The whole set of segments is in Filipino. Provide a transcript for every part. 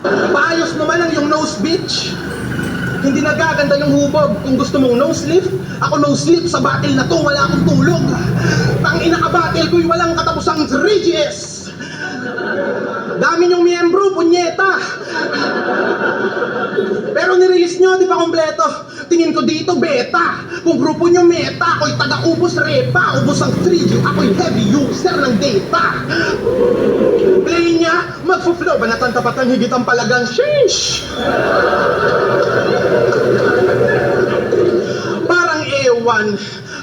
Paayos naman ang yung nose bitch. Hindi nagaganda yung hubog. Kung gusto mong no sleep, ako no sleep sa battle na to, wala akong tulog. Tang ina-battle ko'y walang katapusang 3GS. Dami niyong miyembro, punyeta. Pero nirelease nyo, di ba kompleto? Tingin ko dito, beta. Kung grupo nyo meta, ako'y taga-ubos repa. Ubos ang 3G, ako'y heavy user ng data. Play niya, magpo-flow. Banatan tapat ng higit ang palagang sheesh. Parang ewan.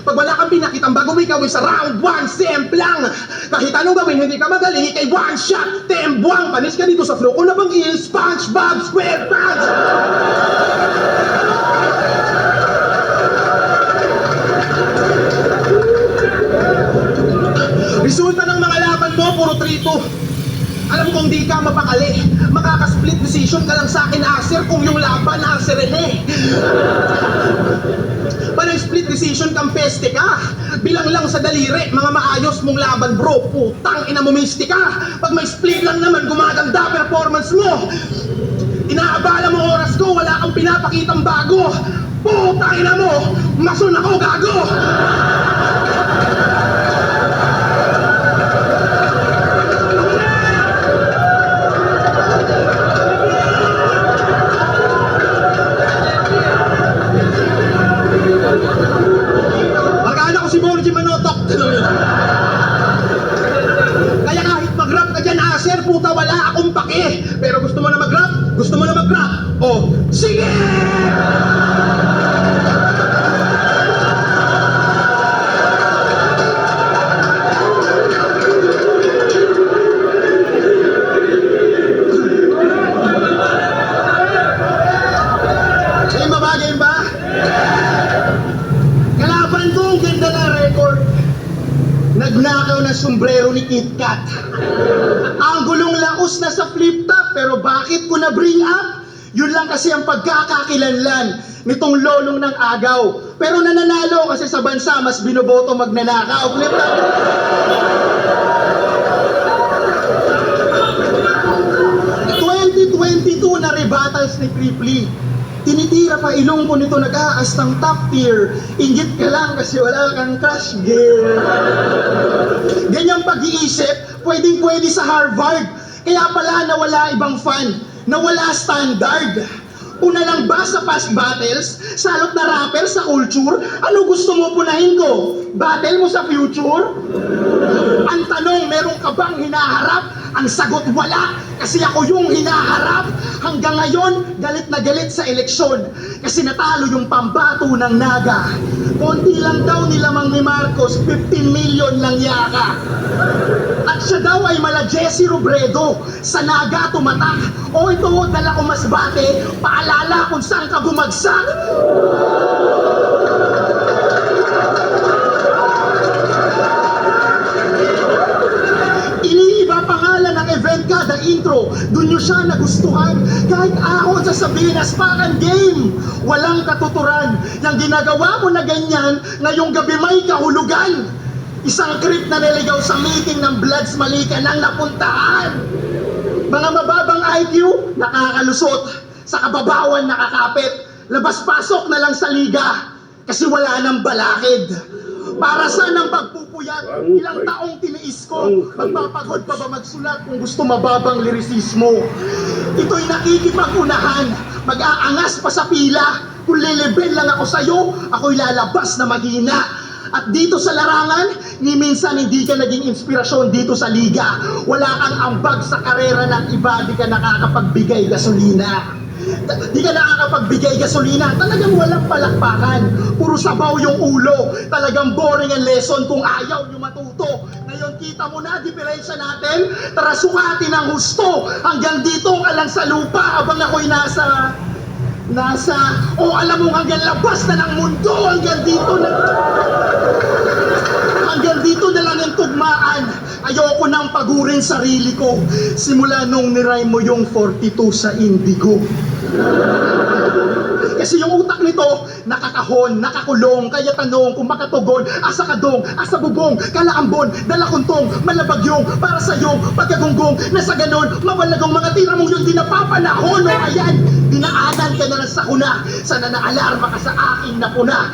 Pag wala kang pinakitang bago ikaw ay sa round 1, semplang. Kahit anong gawin, hindi ka magaling, ikay one shot, tembuang. Panis ka dito sa flow ko na bang SpongeBob SquarePants. Resulta ng mga laban mo, puro 3-2. Alam kong di ka mapakali. Makaka-split decision ka lang sa akin, Acer, kung yung laban, Acer eh. Panay split decision kang peste ka. Bilang lang sa daliri, mga maayos mong laban bro. Putang ina mo misti ka. Pag may split lang naman, gumaganda performance mo. Inaabala mo oras ko, wala kang pinapakitang bago. Putang ina mo, masun ako gago. Kaya kahit mag-rap ka dyan, Acer, puta, wala akong pake. Pero gusto mo na mag-rap? Gusto mo na mag-rap? O, sige! Game ba ba? Game ba? Kalaban ko, ang ganda na record. Nagnakaw na sombrero ni Kit Kat. Ang gulong laos na sa flip top, pero bakit ko na bring up? Yun lang kasi ang pagkakakilanlan nitong lolong ng agaw. Pero nananalo kasi sa bansa, mas binoboto magnanakaw. Flip top. Na rebattles ni Cripply. Tinitira pa ilong ko nito nag-aastang top tier. Inggit ka lang kasi wala kang crush, girl. Ganyang pag-iisip, pwedeng-pwede sa Harvard. Kaya pala nawala ibang fan, nawala standard. Una lang ba sa past battles, salot na rapper sa culture, ano gusto mo punahin ko? Battle mo sa future? Ang tanong, meron ka bang hinaharap? Ang sagot, wala, kasi ako yung hinaharap. Hanggang ngayon, galit na galit sa eleksyon, kasi natalo yung pambato ng Naga. Konti lang daw nilamang ni Marcos, 15 million lang yaka. At siya daw ay mala Jesse Robredo, sa Naga tumatak. O ito, dala ko mas bate, paalala kung saan ka bumagsak. Iniiba pangalan ng event kada intro, dun nyo siya nagustuhan. Kahit ahon sasabihin na spakan game, walang katuturan. Yang ginagawa mo na ganyan, ngayong gabi may kahulugan. Isang trip na niligaw sa meeting ng Bloods, mali ka nang napuntahan. Mga mababang IQ, nakakalusot. Sa kababawan, nakakapit. Labas-pasok na lang sa liga, kasi wala nang balakid. Para saan ang pagpupuyat? Ilang taong tiniis ko. Magpapagod pa ba magsulat kung gusto mababang lirisismo? Ito'y nakikipag-unahan. Mag-aangas pa sa pila. Kung lilibel lang ako sa'yo, ako'y lalabas na mahina. At dito sa larangan, ni minsan hindi ka naging inspirasyon dito sa liga. Wala kang ambag sa karera ng iba, di ka nakakapagbigay gasolina. Di ka nakakapagbigay gasolina, talagang walang palakpakan. Puro sabaw yung ulo, talagang boring ang lesson kung ayaw nyo matuto. Ngayon kita mo na, diferensya natin, tara sukatin ang husto. Hanggang dito ka lang sa lupa, abang ako'y nasa, alam mo hanggang labas na ng mundo, hanggang dito na lang yung tugmaan. Ayoko nang pagurin sarili ko simula nung nirime mo yung 42 sa Indigo. Kasi yung utak nito, nakakahon, nakakulong, kaya tanong kung makatugon, asa kadong, asa bubong, kalaambon, dalakuntong, malabagyong, para sa'yo, pagkagunggong, na sa ganon, mawalagong mga tira mong yun di napapanahon. O ayan, dinaanan ka na ng sakuna, sana na alarma ka sa aking napuna.